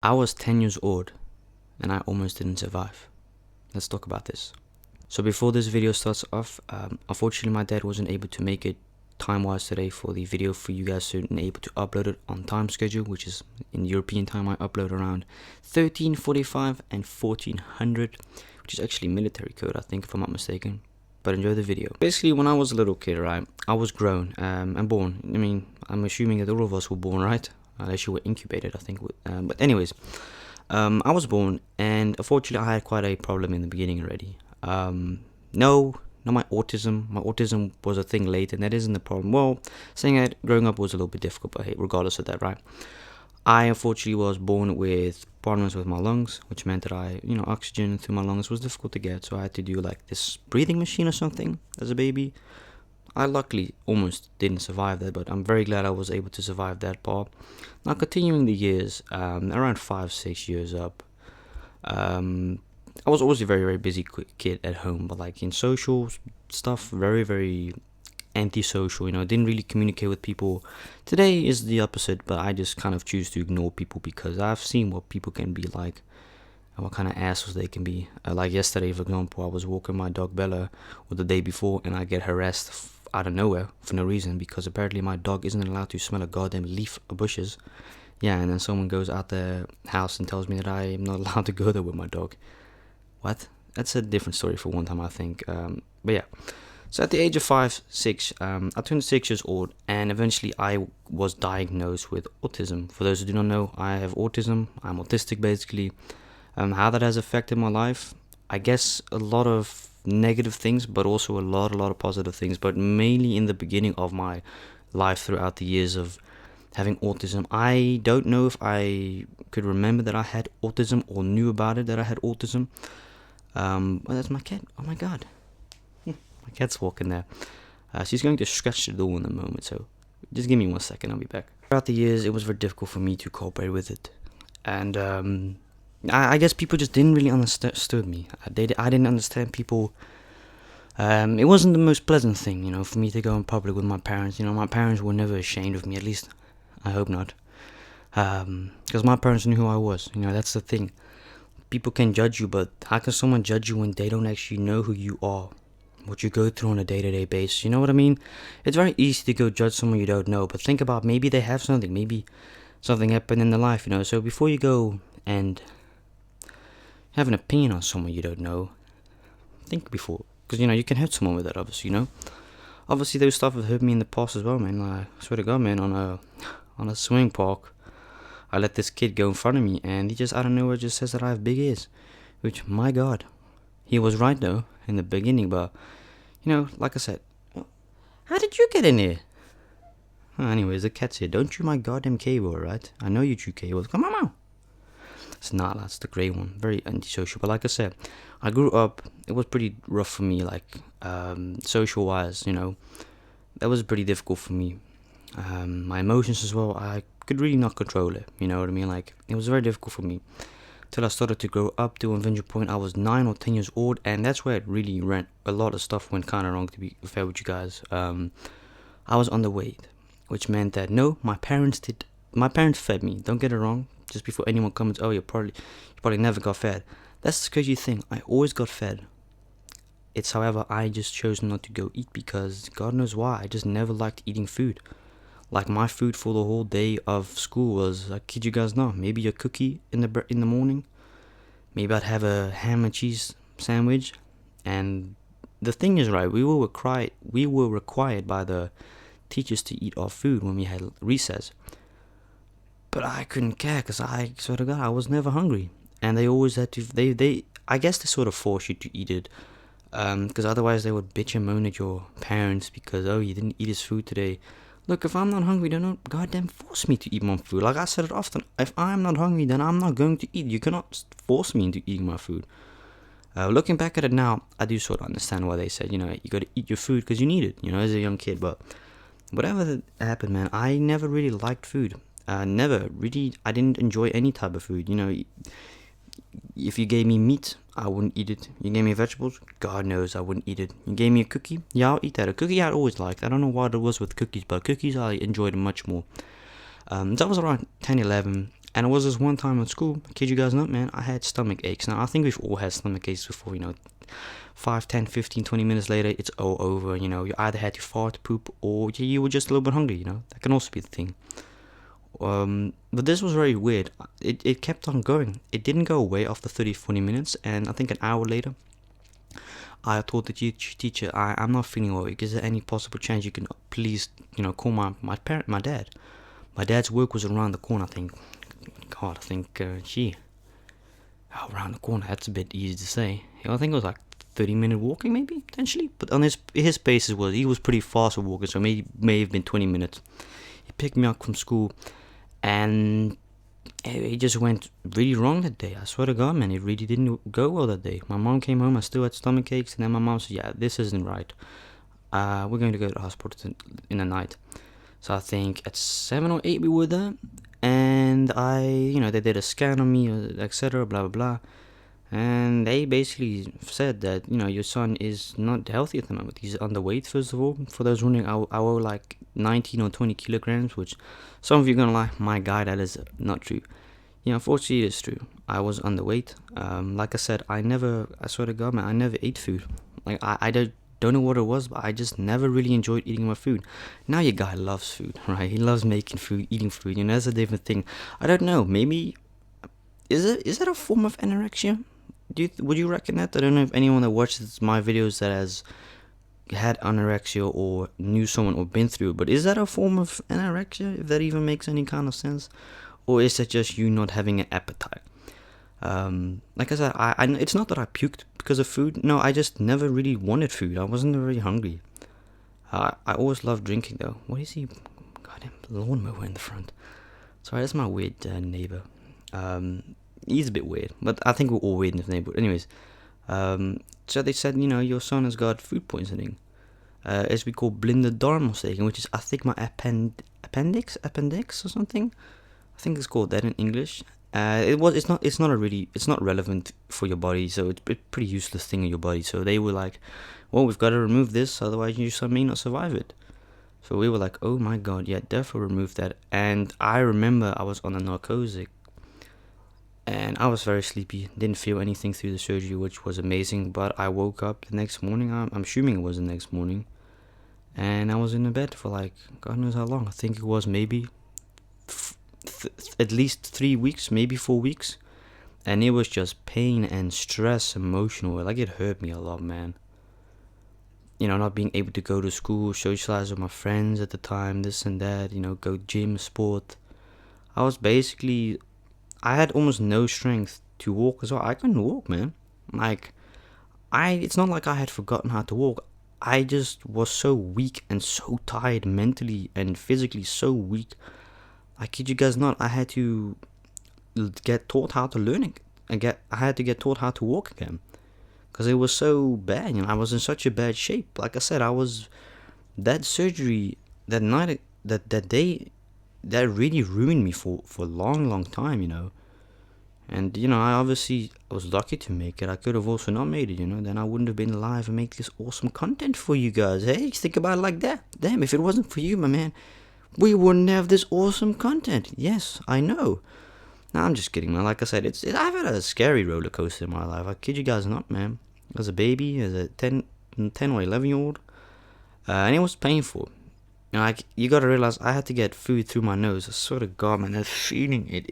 I was 10 years old and I almost didn't survive. Let's talk about this. So before this video starts off, unfortunately my dad wasn't able to make it time-wise today for the video for you guys to be able to upload it on time schedule, which is in European time. I upload around 13:45 and 1400, which is actually military code, I think, if I'm not mistaken. But enjoy the video. Basically, when I was a little kid, right, I was grown and born. I mean, I'm assuming that all of us were born, right? Unless you were incubated, I think. But anyways, I was born, and unfortunately, I had quite a problem in the beginning already. No, not my autism. My autism was a thing late, and that isn't the problem. Well, saying that growing up was a little bit difficult, but hey, regardless of that, right? I unfortunately was born with problems with my lungs, which meant that oxygen through my lungs was difficult to get, so I had to do like this breathing machine or something as a baby. I luckily almost didn't survive that, but I'm very glad I was able to survive that part. Now, continuing the years, around 5-6 years up, I was always a very, very busy kid at home, but like in social stuff, very, very antisocial, didn't really communicate with people. Today is the opposite, but I just kind of choose to ignore people because I've seen what people can be like and what kind of assholes they can be. Like yesterday, for example, I was walking my dog Bella, or the day before, and I get harassed out of nowhere for no reason because apparently my dog isn't allowed to smell a goddamn leaf or bushes. Yeah, and then someone goes out the house and tells me that I am not allowed to go there with my dog. What? That's a different story for one time, I think. But yeah. So at the age of 5-6, I turned 6 years old, and eventually I was diagnosed with autism. For those who do not know, I have autism. I'm autistic, basically. How that has affected my life, I guess a lot of negative things, but also a lot of positive things. But mainly in the beginning of my life, throughout the years of having autism, I don't know if I could remember that I had autism or knew about it that I had autism. Well, that's my cat. Oh my god. My cat's walking there. She's going to scratch the door in a moment, so just give me 1 second, I'll be back. Throughout the years, it was very difficult for me to cooperate with it. And I guess people just didn't really understood me. I didn't understand people. It wasn't the most pleasant thing, for me to go in public with my parents. My parents were never ashamed of me, at least I hope not. Because my parents knew who I was. That's the thing. People can judge you, but how can someone judge you when they don't actually know who you are? What you go through on a day-to-day basis, you know what I mean? It's very easy to go judge someone you don't know, but think about maybe they have something, maybe something happened in their life, so before you go and have an opinion on someone you don't know, think before, because you can hurt someone with that, obviously. Obviously those stuff have hurt me in the past as well, man. I swear to God, man, on a swimming park, I let this kid go in front of me, and he just out of nowhere just says that I have big ears, which, my God, he was right though in the beginning, but like I said, how did you get in here? Anyways, the cat's here. Don't chew my goddamn cable, right? I know you chew cables. Come on now. It's not, that's the grey one. Very antisocial. But like I said, I grew up, it was pretty rough for me, like, social-wise, that was pretty difficult for me. My emotions as well, I could really not control it, you know what I mean? Like, it was very difficult for me. Till I started to grow up to eventual point I was 9 or 10 years old, and that's where it really went. A lot of stuff went kind of wrong, to be fair with you guys. I was underweight, which meant that my parents fed me. Don't get it wrong. Just before anyone comments, oh, you probably never got fed. That's the crazy thing. I always got fed. It's, however, I just chose not to go eat because God knows why. I just never liked eating food. Like, my food for the whole day of school was, I kid you guys not, maybe a cookie in the morning. Maybe I'd have a ham and cheese sandwich. And the thing is, right, we were required by the teachers to eat our food when we had recess. But I couldn't care because I swear to God, I was never hungry. And they always had to, I guess they sort of force you to eat it. Because otherwise they would bitch and moan at your parents because, oh, you didn't eat his food today. Look, if I'm not hungry, then don't goddamn force me to eat my food. Like I said it often, if I'm not hungry, then I'm not going to eat. You cannot force me into eating my food. Looking back at it now, I do sort of understand why they said, you got to eat your food because you need it, as a young kid. But whatever happened, man, I never really liked food. I didn't enjoy any type of food. If you gave me meat, I wouldn't eat it. You gave me vegetables, God knows I wouldn't eat it. You gave me a cookie, yeah, I'll eat that. A cookie I always liked. I don't know what it was with cookies, but cookies I enjoyed much more. That was around 10, 11, And it was this one time at school, I kid you guys not, man, I had stomach aches. Now, I think we've all had stomach aches before, 5, 10, 15, 20 minutes later, it's all over, you either had to fart, poop, or you were just a little bit hungry, that can also be the thing. But this was very weird. It kept on going. It didn't go away after 30, 40 minutes, and I think an hour later, I told the teacher, I'm not feeling well. Is there any possible chance you can please, call my dad? My dad's work was around the corner, I think. God, I think, around the corner, that's a bit easy to say. I think it was like 30-minute walking, maybe, potentially. But on his pace, he was pretty fast at walking, so may have been 20 minutes. He picked me up from school, and it just went really wrong that day. I swear to God, man, it really didn't go well that day. My mom came home, I still had stomach aches, and then my mom said, yeah, this isn't right. We're going to go to the hospital in the night. So I think at 7 or 8 we were there, and they did a scan on me, etc., blah, blah, blah. And they basically said that, your son is not healthy at the moment. He's underweight, first of all. For those wondering, I owe like 19 or 20 kilograms, which some of you are going to like, my guy, that is not true. Unfortunately, it is true. I was underweight. Like I said, I swear to God, man, I never ate food. Like, I don't know what it was, but I just never really enjoyed eating my food. Now your guy loves food, right? He loves making food, eating food. That's a different thing. I don't know. Maybe, is that a form of anorexia? Would you reckon that? I don't know if anyone that watches my videos that has had anorexia or knew someone or been through it, but is that a form of anorexia, if that even makes any kind of sense? Or is it just you not having an appetite? Like I said, I it's not that I puked because of food. No, I just never really wanted food. I wasn't very hungry. I always loved drinking though. What is he? Goddamn lawnmower in the front. Sorry, that's my weird neighbor. He's a bit weird, but I think we're all weird in this neighborhood. Anyways, so they said, your son has got food poisoning, as we call blinde darmsteken, which is, I think, my appendix or something. I think it's called that in English. It's not relevant for your body, so it's a pretty useless thing in your body. So they were like, well, we've got to remove this, otherwise your son may not survive it. So we were like, oh my God, yeah, definitely remove that. And I remember I was on a narcotic, and I was very sleepy, didn't feel anything through the surgery, which was amazing. But I woke up the next morning, I'm assuming it was the next morning, and I was in the bed for like, God knows how long. I think it was maybe at least 3 weeks, maybe 4 weeks. And it was just pain and stress, emotional. Like, it hurt me a lot, man. Not being able to go to school, socialize with my friends at the time, this and that, go gym, sport. I had almost no strength to walk as well. I couldn't walk, man. Like, it's not like I had forgotten how to walk. I just was so weak and so tired mentally and physically, so weak. I kid you guys not, I had to get taught how to learn it. I had to get taught how to walk again. Because it was so bad, I was in such a bad shape. Like I said, that surgery, that night, that day, that really ruined me for a long time, And, I was lucky to make it. I could have also not made it, Then I wouldn't have been alive and make this awesome content for you guys. Hey, think about it like that. Damn, if it wasn't for you, my man, we wouldn't have this awesome content. Yes, I know. No, I'm just kidding, man. Like I said, I've had a scary roller coaster in my life. I kid you guys not, man. As a baby, as a 10 or 11-year-old, and it was painful. Like, you gotta realize, I had to get food through my nose. I swear to God, man, that feeling,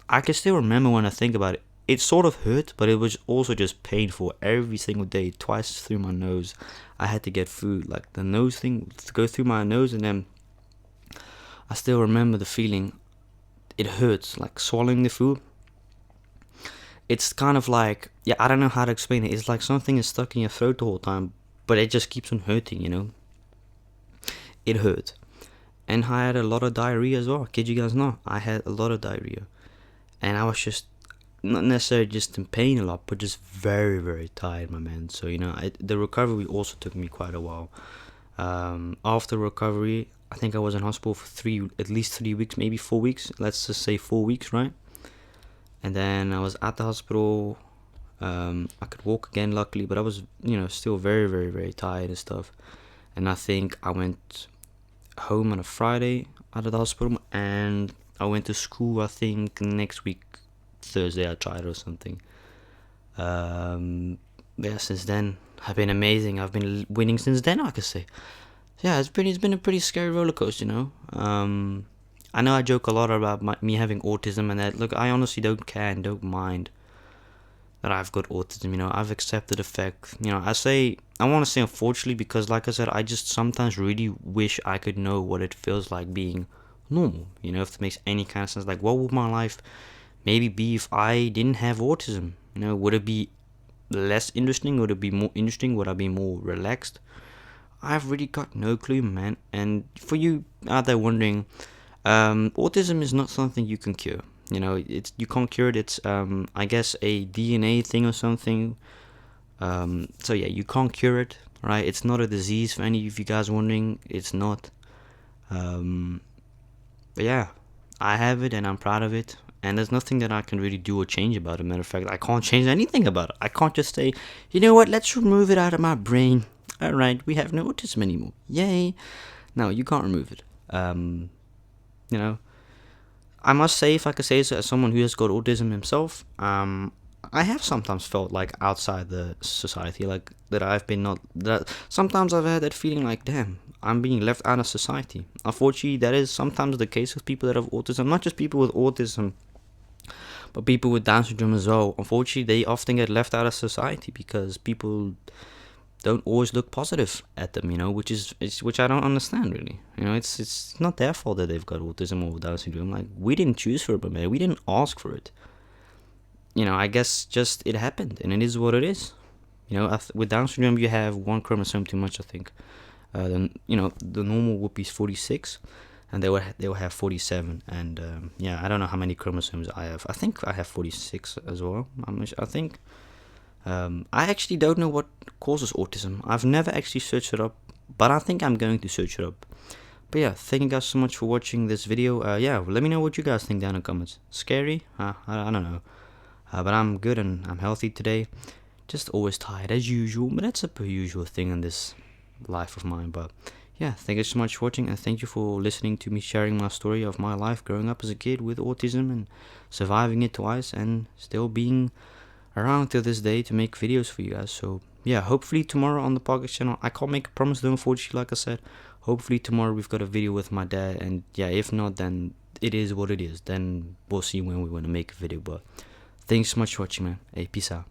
I can still remember when I think about it. It sort of hurt, but it was also just painful every single day, twice through my nose. I had to get food, like the nose thing, to go through my nose, and then I still remember the feeling. It hurts, like swallowing the food. It's kind of like, I don't know how to explain it. It's like something is stuck in your throat the whole time, but it just keeps on hurting, It hurt. And I had a lot of diarrhea as well. Kid you guys not, I had a lot of diarrhea. And I was just, not necessarily just in pain a lot, but just very, very tired, my man. So, the recovery also took me quite a while. After recovery, I think I was in hospital for at least 3 weeks, maybe 4 weeks. Let's just say 4 weeks, right? And then I was at the hospital. I could walk again, luckily, but I was, still very, very, very tired and stuff. And I think I went home on a Friday out of the hospital, and I went to school, I think next week Thursday I tried or something. Yeah, since then I've been amazing. I've been winning since then, I could say. Yeah, it's been a pretty scary roller coaster, you know. I know I joke a lot about me having autism and that. Look, I honestly don't care and don't mind that I've got autism. You know, I've accepted the fact. You know, I want to say unfortunately because, like I said, I just sometimes really wish I could know what it feels like being normal. You know, if it makes any kind of sense. Like, what would my life maybe be if I didn't have autism? You know, would it be less interesting? Would it be more interesting? Would I be more relaxed? I've really got no clue, man. And for you out there wondering, autism is not something you can cure. You know, you can't cure it. It's I guess a DNA thing or something. So yeah, you can't cure it, right? It's not a disease for any of you guys wondering. It's not. Um, but yeah, I have it and I'm proud of it. And there's nothing that I can really do or change about it. Matter of fact, I can't change anything about it. I can't just say, you know what, let's remove it out of my brain. Alright, we have no autism anymore. Yay. No, you can't remove it. You know, I must say, if I could say so, as someone who has got autism himself, I have sometimes felt like outside the society, like that I've been not that. Sometimes I've had that feeling like, damn, I'm being left out of society. Unfortunately, that is sometimes the case with people that have autism. Not just people with autism, but people with Down syndrome as well. Unfortunately, they often get left out of society because people don't always look positive at them, you know, which I don't understand really. You know, it's not their fault that they've got autism or Down syndrome. Like, we didn't choose for it, man. We didn't ask for it. You know, I guess just it happened, and it is what it is. You know, with Down syndrome, you have one chromosome too much, I think. Then you know the normal would be 46, and they will have 47. And yeah, I don't know how many chromosomes I have. I think I have 46 as well. I think. I actually don't know what causes autism. I've never actually searched it up, but I think I'm going to search it up. But yeah, thank you guys so much for watching this video. Yeah, let me know what you guys think down in the comments. Scary? I don't know. But I'm good and I'm healthy today. Just always tired as usual, but that's a per usual thing in this life of mine. But yeah, thank you so much for watching, and thank you for listening to me sharing my story of my life growing up as a kid with autism and surviving it twice and still being around till this day to make videos for you guys. So yeah, hopefully tomorrow on the podcast channel, I can't make a promise though, unfortunately, like I said. Hopefully tomorrow we've got a video with my dad, and yeah, if not, then it is what it is. Then we'll see when we want to make a video. But thanks so much for watching, man. Hey, peace out.